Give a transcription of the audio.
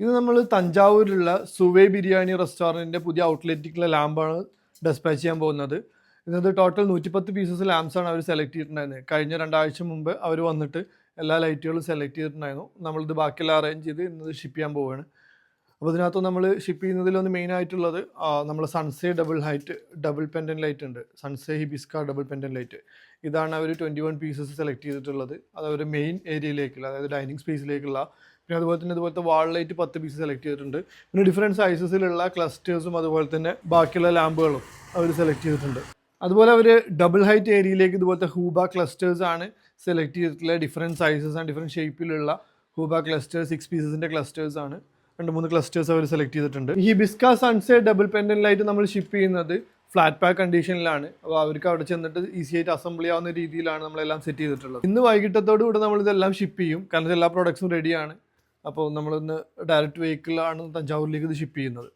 ഇത് നമ്മൾ തഞ്ചാവൂരിലുള്ള സുവേ ബിരിയാണി റെസ്റ്റോറൻറ്റിൻ്റെ പുതിയ ഔട്ട്ലെറ്റിക്കുള്ള ലാമ്പാണ് ഡെസ്പാച്ച് ചെയ്യാൻ പോകുന്നത്. ഇതിനകത്ത് ടോട്ടൽ 110 പീസസ് ലാംപ്സാണ് അവർ സെലക്ട് ചെയ്തിട്ടുണ്ടായിരുന്നത്. കഴിഞ്ഞ 2 ആഴ്ച മുമ്പ് അവർ വന്നിട്ട് എല്ലാ ലൈറ്റുകളും സെലക്ട് ചെയ്തിട്ടുണ്ടായിരുന്നു. നമ്മളിത് ബാക്കിയെല്ലാം അറേഞ്ച് ചെയ്ത് ഇന്നത് ഷിപ്പ് ചെയ്യാൻ പോവുകയാണ്. അപ്പോൾ ഇതിനകത്ത് നമ്മൾ ഷിപ്പ് ചെയ്യുന്നതിലൊന്ന് മെയിൻ ആയിട്ടുള്ളത് നമ്മൾ സൺസേ ഡബിൾ പെൻഡൻ ലൈറ്റ് ഉണ്ട്. സൺസേ ഹിബിസ്ക ഡബിൾ പെൻഡൻ ലൈറ്റ്, ഇതാണ് അവർ 21 പീസസ് സെലക്ട് ചെയ്തിട്ടുള്ളത്. അത് അവർ മെയിൻ ഏരിയയിലേക്കുള്ള, അതായത് ഡൈനിങ് സ്പേസിലേക്കുള്ള. പിന്നെ അതുപോലെ തന്നെ ഇതുപോലത്തെ വാൾ ലൈറ്റ് 10 പീസ് സെലക്ട് ചെയ്തിട്ടുണ്ട്. പിന്നെ ഡിഫറെൻറ്റ് സൈസസിലുള്ള ക്ലസ്റ്റേഴ്സും അതുപോലെ തന്നെ ബാക്കിയുള്ള ലാമ്പുകളും അവർ സെലക്ട് ചെയ്തിട്ടുണ്ട്. അതുപോലെ അവർ ഡബിൾ ഹൈറ്റ് ഏരിയയിലേക്ക് ഇതുപോലത്തെ ഹൂബ ക്ലസ്റ്റേഴ്സ് ആണ് സെലക്ട് ചെയ്തിട്ടുള്ളത്. ഡിഫറെൻറ്റ് സൈസസ് ആൻഡ് ഡിഫറെൻറ്റ് ഷേപ്പിലുള്ള ഹൂബ ക്ലസ്റ്റേഴ്സ് 6 പീസസിൻ്റെ ക്ലസ്റ്റേഴ്സ് ആണ്. 2-3 ക്ലസ്റ്റേഴ്സ് അവർ സെലക്ട് ചെയ്തിട്ടുണ്ട്. ഈ ഹിബിസ്ക സൺസേ ഡബിൾ പെൻഡൻ ലൈറ്റ് നമ്മൾ ഷിപ്പ് ചെയ്യുന്നത് ഫ്ലാറ്റ് പാക്ക് കണ്ടീഷനിലാണ്. അപ്പോൾ അവർക്ക് അവിടെ ചെന്നിട്ട് ഈസി ആയിട്ട് അസംബിൾ ചെയ്യാവുന്ന രീതിയിലാണ് നമ്മളെല്ലാം സെറ്റ് ചെയ്തിട്ടുള്ളത്. ഇന്ന് വൈകിട്ടത്തോടു കൂടെ നമ്മളിതെല്ലാം ഷിപ്പ് ചെയ്യും, കാരണം എല്ലാ പ്രോഡക്ട്സും റെഡിയാണ്. അപ്പോൾ നമ്മളിന്ന് ഡയറക്റ്റ് വെഹിക്കിളാണ് തഞ്ചാവൂരിലേക്ക് ഇത് ഷിപ്പ് ചെയ്യുന്നത്.